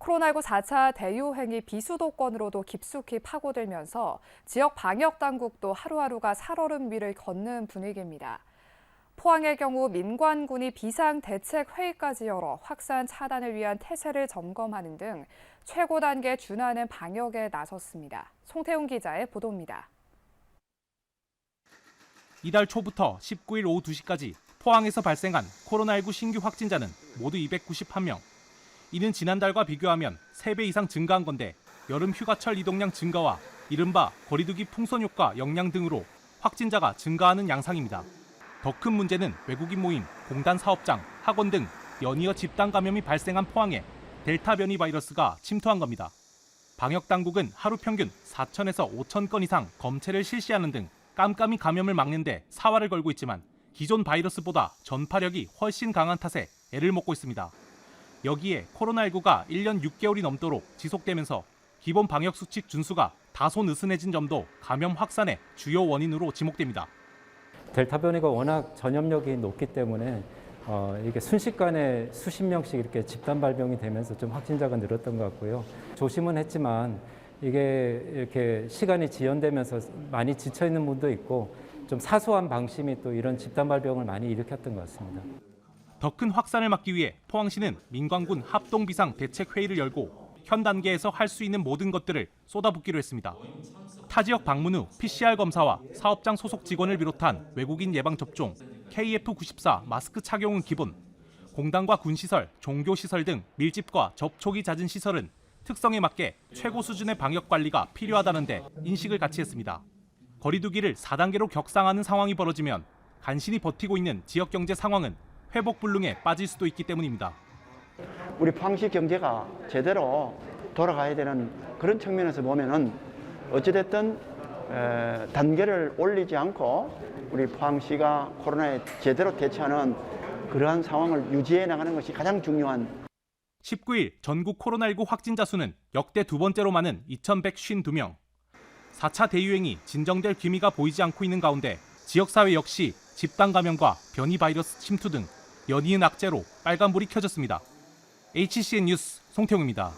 코로나19 4차 대유행이 비수도권으로도 깊숙이 파고들면서 지역 방역 당국도 하루하루가 살얼음 위를 걷는 분위기입니다. 포항의 경우 민관군이 비상대책회의까지 열어 확산 차단을 위한 태세를 점검하는 등 최고 단계에 준하는 방역에 나섰습니다. 송태훈 기자의 보도입니다. 이달 초부터 19일 오후 2시까지 포항에서 발생한 코로나19 신규 확진자는 모두 291명. 이는 지난달과 비교하면 3배 이상 증가한 건데 여름 휴가철 이동량 증가와 이른바 거리두기 풍선 효과 영향 등으로 확진자가 증가하는 양상입니다. 더 큰 문제는 외국인 모임, 공단 사업장, 학원 등 연이어 집단 감염이 발생한 포항에 델타 변이 바이러스가 침투한 겁니다. 방역 당국은 하루 평균 4,000에서 5,000건 이상 검체를 실시하는 등 깜깜이 감염을 막는 데 사활을 걸고 있지만 기존 바이러스보다 전파력이 훨씬 강한 탓에 애를 먹고 있습니다. 여기에 코로나19가 1년 6개월이 넘도록 지속되면서 기본 방역 수칙 준수가 다소 느슨해진 점도 감염 확산의 주요 원인으로 지목됩니다. 델타 변이가 워낙 전염력이 높기 때문에 이게 순식간에 수십 명씩 이렇게 집단 발병이 되면서 좀 확진자가 늘었던 것 같고요. 조심은 했지만 이게 이렇게 시간이 지연되면서 많이 지쳐 있는 분도 있고 좀 사소한 방심이 또 이런 집단 발병을 많이 일으켰던 것 같습니다. 더 큰 확산을 막기 위해 포항시는 민관군 합동비상대책회의를 열고 현 단계에서 할 수 있는 모든 것들을 쏟아붓기로 했습니다. 타 지역 방문 후 PCR 검사와 사업장 소속 직원을 비롯한 외국인 예방접종, KF94 마스크 착용은 기본, 공단과 군시설, 종교시설 등 밀집과 접촉이 잦은 시설은 특성에 맞게 최고 수준의 방역 관리가 필요하다는데 인식을 같이 했습니다. 거리두기를 4단계로 격상하는 상황이 벌어지면 간신히 버티고 있는 지역 경제 상황은 회복 불능에 빠질 수도 있기 때문입니다. 우리 포항시 경제가 제대로 돌아가야 되는 그런 측면에서 보면은 어찌됐든 단계를 올리지 않고 우리 포항시가 코로나에 제대로 대처하는 그러한 상황을 유지해 나가는 것이 가장 중요한. 19일 전국 코로나19 확진자 수는 역대 두 번째로 많은 2,152명. 4차 대유행이 진정될 기미가 보이지 않고 있는 가운데 지역사회 역시 집단 감염과 변이 바이러스 침투 등 연이은 악재로 빨간불이 켜졌습니다. HCN 뉴스 송태웅입니다.